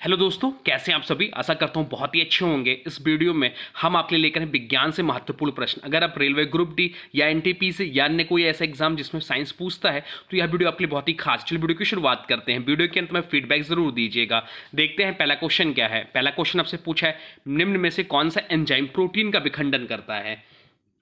Hello दोस्तों, कैसे हैं आप सभी। आशा करता हूं बहुत ही अच्छे होंगे। इस वीडियो में हम आपके लिए लेकर हैं विज्ञान से महत्वपूर्ण प्रश्न। अगर आप रेलवे ग्रुप डी या एनटीपी से या अन्य कोई ऐसा एग्जाम जिसमें साइंस पूछता है तो यह वीडियो आपके लिए बहुत ही खास। चलिए वीडियो की शुरुआत करते हैं। वीडियो के अंत में फीडबैक जरूर दीजिएगा। देखते हैं पहला क्वेश्चन क्या है। पहला क्वेश्चन आपसे पूछा है, निम्न में से कौन सा एंजाइम प्रोटीन का विखंडन करता है।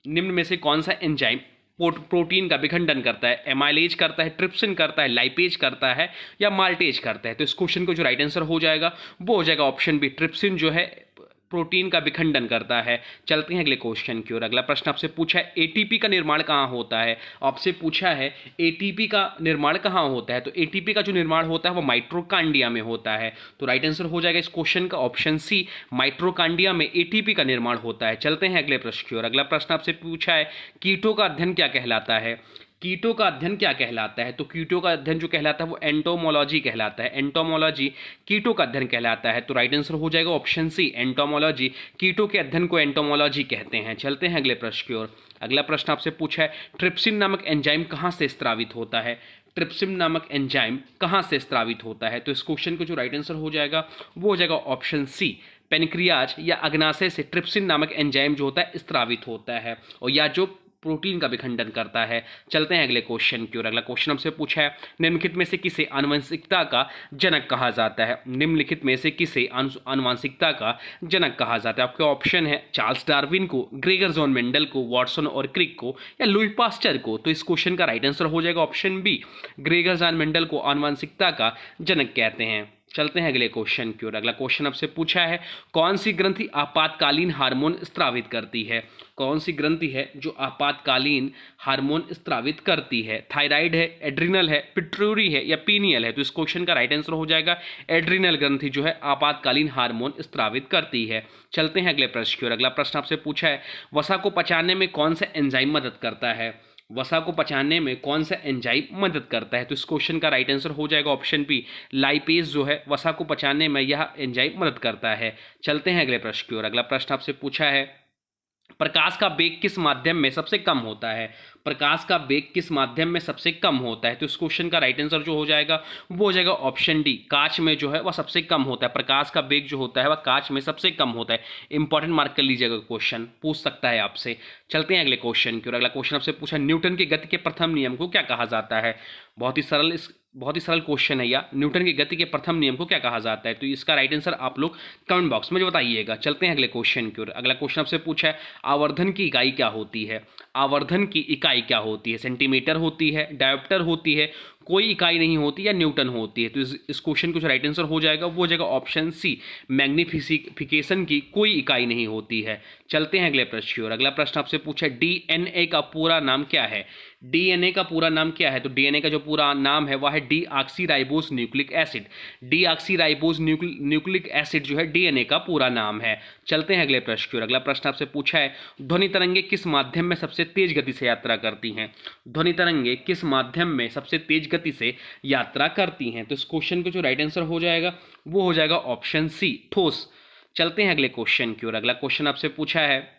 निम्न में से कौन सा एंजाइम प्रोटीन का विखंडन करता है। एमाइलेज करता है, ट्रिप्सिन करता है, लाइपेज करता है या माल्टेज करता है। तो इस क्वेश्चन को जो राइट आंसर हो जाएगा वो हो जाएगा ऑप्शन बी, ट्रिप्सिन जो है प्रोटीन का विखंडन करता है। चलते हैं अगले क्वेश्चन की ओर। अगला प्रश्न आपसे पूछा है, एटीपी का निर्माण कहाँ होता है। आपसे पूछा है एटीपी का निर्माण कहाँ होता है। तो एटीपी का जो निर्माण होता है वो माइटोकांड्रिया में होता है। तो राइट आंसर हो जाएगा इस क्वेश्चन का ऑप्शन सी, माइटोकांड्रिया में एटीपी का निर्माण होता है। चलते हैं अगले प्रश्न की ओर। अगला प्रश्न आपसे पूछा है, कीटों का अध्ययन क्या कहलाता है। कीटों का अध्ययन क्या कहलाता है। तो कीटों का अध्ययन जो कहलाता है वो एंटोमोलॉजी कहलाता है। एंटोमोलॉजी कीटों का अध्ययन कहलाता है। तो राइट आंसर हो जाएगा ऑप्शन सी, एंटोमोलॉजी। कीटों के अध्ययन को एंटोमोलॉजी कहते हैं। चलते हैं अगले प्रश्न की ओर। अगला प्रश्न आपसे पूछा है, ट्रिप्सिन नामक एंजाइम कहाँ से स्रावित होता है। ट्रिप्सिन नामक एंजाइम कहाँ से स्रावित होता है। तो इस क्वेश्चन को जो राइट आंसर हो जाएगा वो हो जाएगा ऑप्शन सी, पेनक्रियाज या अग्नाशय से ट्रिप्सिन नामक एंजाइम जो होता है स्रावित होता है, और या जो प्रोटीन का विखंडन करता है। चलते हैं अगले क्वेश्चन की ओर। अगला क्वेश्चन हमसे पूछा है, निम्नलिखित में से किसे आनुवंशिकता का जनक कहा जाता है। निम्नलिखित में से किसे आनुवंशिकता का जनक कहा जाता है। आपके ऑप्शन है चार्ल्स डार्विन को, ग्रेगर जॉन मेंडल को, वॉटसन और क्रिक को या लुई पास्चर को। तो इस क्वेश्चन का राइट आंसर हो जाएगा option B, Gregor John Mendel को आनुवंशिकता का जनक कहते हैं। चलते हैं अगले क्वेश्चन की ओर। अगला क्वेश्चन आपसे पूछा है, कौन सी ग्रंथि आपातकालीन हार्मोन स्रावित करती है। कौन सी ग्रंथि है जो आपातकालीन हार्मोन स्रावित करती है। थायराइड है, एड्रिनल है, पिट्यूटरी है या पीनियल है। तो इस क्वेश्चन का राइट आंसर हो जाएगा एड्रिनल ग्रंथि जो है आपातकालीन हार्मोन स्रावित करती है। चलते हैं अगले प्रश्न की ओर। अगला प्रश्न आपसे पूछा है, वसा को पचाने में कौन सा एंजाइम मदद करता है। वसा को पचाने में कौन सा एंजाइम मदद करता है। तो इस क्वेश्चन का राइट आंसर हो जाएगा ऑप्शन बी, लाइपेज जो है वसा को पचाने में यह एंजाइम मदद करता है। चलते हैं अगले प्रश्न की ओर। अगला प्रश्न आपसे पूछा है, प्रकाश का वेग किस माध्यम में सबसे कम होता है। प्रकाश का वेग किस माध्यम में सबसे कम होता है। तो इस क्वेश्चन का राइट आंसर जो हो जाएगा वो हो जाएगा ऑप्शन डी, कांच में जो है वह सबसे कम होता है। प्रकाश का वेग जो होता है वह कांच में सबसे कम होता है। इंपॉर्टेंट मार्क कर लीजिएगा, क्वेश्चन पूछ सकता है आपसे। चलते हैं अगले क्वेश्चन की ओर। अगला क्वेश्चन आपसे पूछा, न्यूटन के गति के प्रथम नियम को क्या कहा जाता है। बहुत ही सरल क्वेश्चन है। या न्यूटन की गति के प्रथम नियम को क्या कहा जाता है। तो इसका राइट आंसर आप लोग कमेंट बॉक्स में जो बताइएगा। चलते हैं अगले क्वेश्चन की ओर। अगला क्वेश्चन आपसे पूछा है, आवर्धन की इकाई क्या होती है। आवर्धन की इकाई क्या होती है। सेंटीमीटर होती है, डायोप्टर होती है, कोई इकाई नहीं होती या न्यूटन होती है। तो इस क्वेश्चन का जो राइट आंसर हो जाएगा वो हो जाएगा ऑप्शन सी, मैग्निफिकेशन की कोई इकाई नहीं होती है। चलते हैं अगले प्रश्न की ओर। अगला प्रश्न आपसे पूछा है, डीएनए का पूरा नाम क्या है। डीएनए का पूरा नाम क्या है। तो डीएनए का जो पूरा नाम है वह है deoxyribose nucleic acid. Deoxyribose nucleic acid जो है डीएनए का पूरा नाम है। चलते हैं अगले प्रश्न की ओर। अगला प्रश्न आपसे पूछा है, ध्वनि तरंगे किस माध्यम में सबसे तेज गति से यात्रा करती हैं। ध्वनि तरंगे किस माध्यम में सबसे तेज गति से यात्रा करती हैं। तो इस क्वेश्चन का जो राइट आंसर हो जाएगा वो हो जाएगा ऑप्शन सी, ठोस। चलते हैं अगले क्वेश्चन की ओर। अगला क्वेश्चन आपसे पूछा है,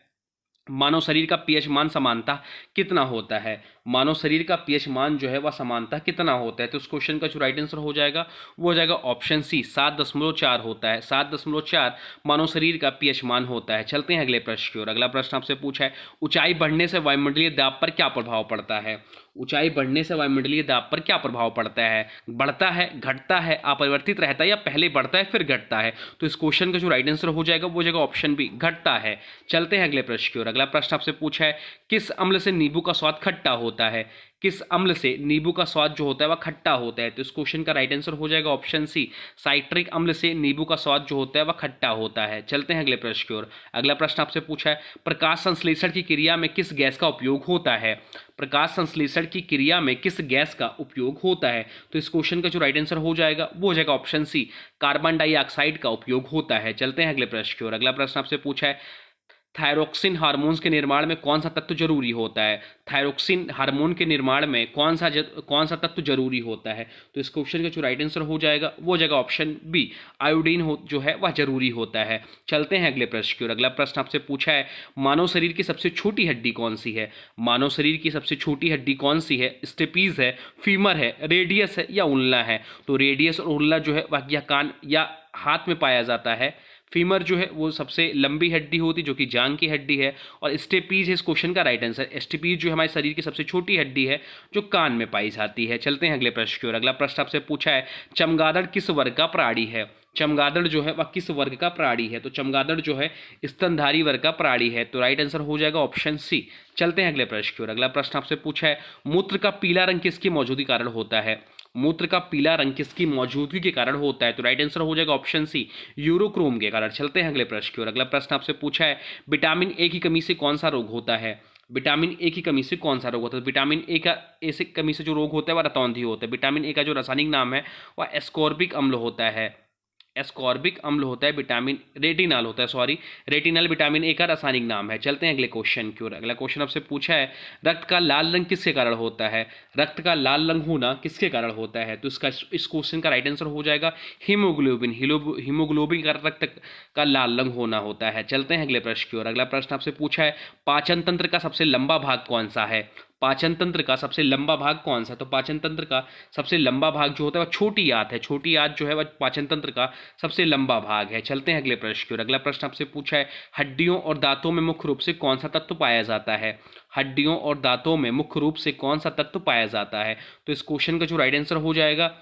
मानव शरीर का पीएच मान समानता कितना होता है। मानव शरीर का पीएच मान जो है वह समानता कितना होता है। तो उस क्वेश्चन का जो राइट आंसर हो जाएगा वो हो जाएगा ऑप्शन सी, 7.4 होता है। 7.4 मानव शरीर का पीएच मान होता है। चलते हैं अगले प्रश्न की ओर। अगला प्रश्न आपसे पूछा है, ऊंचाई बढ़ने से वायुमंडलीय दाब पर क्या प्रभाव पड़ता है। ऊंचाई बढ़ने से वायुमंडलीय दाब पर क्या प्रभाव पड़ता है। बढ़ता है, घटता है, अपरिवर्तित रहता है या पहले बढ़ता है फिर घटता है। तो इस क्वेश्चन का जो राइट आंसर हो जाएगा वो हो जाएगा ऑप्शन बी, घटता है। चलते हैं अगले प्रश्न की ओर। अगला प्रश्न आपसे पूछा है, किस अम्ल से नींबू का स्वाद खट्टा होता है। किस अम्ल से नींबू का स्वाद जो होता है वह खट्टा होता है। तो इस क्वेश्चन का राइट आंसर हो जाएगा ऑप्शन सी, साइट्रिक अम्ल से नींबू का स्वाद जो होता है वह खट्टा होता है। चलते हैं अगले प्रश्न की ओर। अगला प्रश्न आपसे पूछा है, प्रकाश संश्लेषण की क्रिया में किस गैस का उपयोग होता है। प्रकाश संश्लेषण की क्रिया में किस गैस का उपयोग होता है। तो इस क्वेश्चन का जो राइट आंसर हो जाएगा वो हो जाएगा ऑप्शन सी, कार्बन डाइऑक्साइड का उपयोग होता है। चलते हैं अगले प्रश्न की ओर। अगला प्रश्न आपसे पूछा है, थायरोक्सिन हार्मोन्स के निर्माण में कौन सा तत्व जरूरी होता है। थायरोक्सिन हार्मोन के निर्माण में कौन सा तत्व जरूरी होता है। तो इस क्वेश्चन का जो राइट आंसर हो जाएगा वो हो जाएगा ऑप्शन बी, आयोडीन जो है वह जरूरी होता है। चलते हैं अगले प्रश्न की ओर। अगला प्रश्न आपसे पूछा है, मानव शरीर की सबसे छोटी हड्डी कौन सी है। मानव शरीर की सबसे छोटी हड्डी कौन सी है। स्टेपीज है, फीमर है, रेडियस है या उल्ना है। तो रेडियस और उल्ना जो है वह या कान या हाथ में पाया जाता है। फीमर जो है वो सबसे लंबी हड्डी होती है जो कि जांग की हड्डी है। और स्टेपीज है इस क्वेश्चन का राइट आंसर। स्टेपीज जो हमारे शरीर की सबसे छोटी हड्डी है जो कान में पाई जाती है। चलते हैं अगले प्रश्न की ओर। अगला प्रश्न आपसे पूछा है चमगादड़ किस वर्ग का प्राणी है। चमगादड़ जो है वह किस वर्ग का प्राणी है। तो चमगादड़ जो है स्तनधारी वर्ग का प्राणी है। तो राइट आंसर हो जाएगा ऑप्शन सी। चलते हैं अगले प्रश्न की ओर। अगला प्रश्न आपसे पूछा है मूत्र का पीला रंग किसकी मौजूदगी के कारण होता है। मूत्र का पीला रंग किसकी मौजूदगी के कारण होता है। तो राइट आंसर हो जाएगा ऑप्शन सी यूरोक्रोम के कारण। चलते हैं अगले प्रश्न की ओर। अगला प्रश्न आपसे पूछा है विटामिन ए की कमी से कौन सा रोग होता है। विटामिन ए की कमी से कौन सा रोग होता है। विटामिन ए से कमी से जो रोग होता है वह रतौंधी होता है। विटामिन ए का जो रासायनिक नाम है वह एस्कॉर्बिक अम्ल होता है। एस्कॉर्बिक अम्ल होता है। विटामिन रेटिनल होता है, सॉरी रेटिनल विटामिन ए का रासायनिक नाम है। चलते हैं अगले क्वेश्चन की ओर। अगला क्वेश्चन आपसे पूछा है रक्त का लाल रंग किसके कारण होता है। रक्त का लाल रंग होना किसके कारण होता है। तो इसका इस क्वेश्चन का राइट आंसर हो जाएगा हीमोग्लोबिन। हीमोग्लोबिन का रक्त का लाल रंग होना होता है। चलते हैं अगले प्रश्न की ओर। अगला प्रश्न आपसे पूछा है पाचन तंत्र का सबसे लंबा भाग कौन सा है। पाचन तंत्र का सबसे लंबा भाग कौन सा। तो पाचन तंत्र का सबसे लंबा भाग जो होता है वह छोटी आंत है। छोटी आंत जो है वह पाचन तंत्र का सबसे लंबा भाग है। चलते हैं अगले प्रश्न की ओर। अगला प्रश्न आपसे पूछा है हड्डियों और दांतों में मुख्य रूप से कौन सा तत्व पाया जाता है। हड्डियों और दांतों में मुख्य रूप से कौन सा तत्व पाया जाता है। तो इस क्वेश्चन का जो राइट आंसर हो जाएगा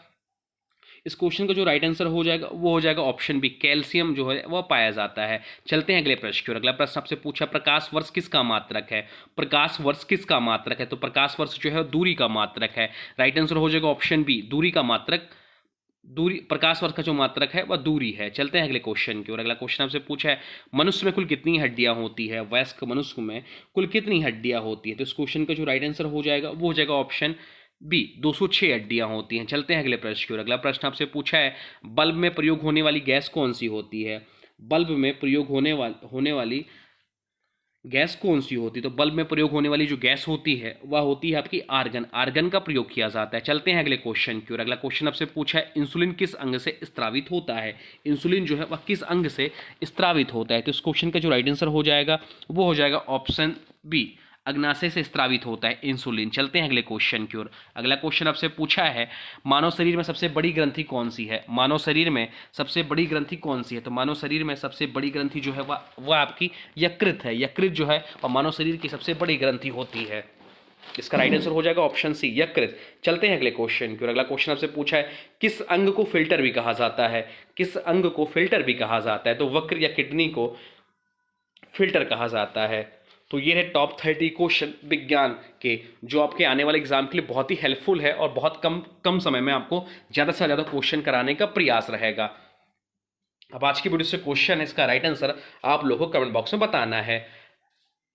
वो हो जाएगा ऑप्शन बी कैल्शियम जो है वह पाया जाता है। चलते हैं अगले प्रश्न की ओर। अगला प्रश्न आपसे पूछा प्रकाश वर्ष किसका मात्रक है। प्रकाश वर्ष किसका मात्रक है। तो प्रकाश वर्ष जो है दूरी का मात्रक है। राइट आंसर हो जाएगा ऑप्शन बी दूरी का मात्रक। दूरी प्रकाश वर्ष का जो मात्रक है वह दूरी है। चलते हैं अगले क्वेश्चन की ओर। अगला क्वेश्चन आपसे पूछा है मनुष्य में कुल कितनी हड्डियां होती है। वयस्क मनुष्य में कुल कितनी हड्डियां होती है। तो इस क्वेश्चन का जो राइट आंसर हो जाएगा वो हो जाएगा ऑप्शन बी 206 हड्डियां होती हैं। चलते हैं अगले प्रश्न की ओर। अगला प्रश्न आपसे पूछा है बल्ब में प्रयोग होने वाली गैस कौन सी होती है। बल्ब में प्रयोग होने वाली गैस कौन सी होती है। तो बल्ब में प्रयोग होने वाली जो गैस होती है वह होती है आपकी आर्गन। आर्गन का प्रयोग किया जाता है। चलते हैं अगले क्वेश्चन की ओर। अगला क्वेश्चन आपसे पूछा है इंसुलिन किस अंग से स्त्रावित होता है। इंसुलिन जो है वह किस अंग से स्त्रावित होता है। तो इस क्वेश्चन का जो राइट आंसर हो जाएगा वो हो जाएगा ऑप्शन बी अग्नाशय से स्त्रावित होता है इंसुलिन। चलते हैं अगले क्वेश्चन की ओर। अगला क्वेश्चन आपसे पूछा है मानव शरीर में सबसे बड़ी ग्रंथि कौन सी है। मानव शरीर में सबसे बड़ी ग्रंथि कौन सी है। तो मानव शरीर में सबसे बड़ी ग्रंथि जो है वह आपकी यकृत है। यकृत जो है वह मानव शरीर की सबसे बड़ी ग्रंथि होती है। इसका राइट आंसर हो जाएगा ऑप्शन सी यकृत। चलते हैं अगले क्वेश्चन की ओर। अगला क्वेश्चन आपसे पूछा है किस अंग को फिल्टर भी कहा जाता है। किस अंग को फिल्टर भी कहा जाता है। तो वक्र या किडनी को फिल्टर कहा जाता है। तो ये है टॉप 30 क्वेश्चन विज्ञान के जो आपके आने वाले एग्जाम के लिए बहुत ही हेल्पफुल है और बहुत कम समय में आपको ज़्यादा से ज़्यादा क्वेश्चन कराने का प्रयास रहेगा। अब आज की वीडियो से क्वेश्चन है, इसका राइट आंसर आप लोगों को कमेंट बॉक्स में बताना है।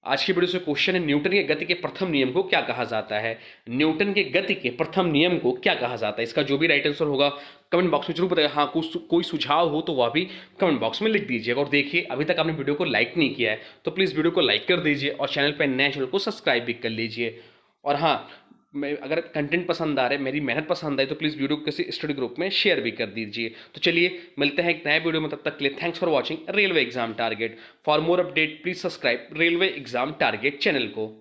आज की वीडियो से क्वेश्चन है न्यूटन के गति के प्रथम नियम को क्या कहा जाता है। न्यूटन के गति के प्रथम नियम को क्या कहा जाता है। इसका जो भी राइट आंसर होगा कमेंट बॉक्स में जरूर बताइए। हाँ कोई सुझाव हो तो वह भी कमेंट बॉक्स में लिख दीजिएगा। और देखिए अभी तक आपने वीडियो को लाइक नहीं किया है तो प्लीज़ वीडियो को लाइक कर दीजिए और चैनल पर नए चैनल को सब्सक्राइब भी कर लीजिए। और हाँ अगर कंटेंट पसंद आ रहा है, मेरी मेहनत पसंद आई तो प्लीज़ वीडियो को किसी स्टडी ग्रुप में शेयर भी कर दीजिए। तो चलिए मिलते हैं एक नए वीडियो में, तब तक के लिए thanks for watching railway exam target. For more update please subscribe railway exam target channel को।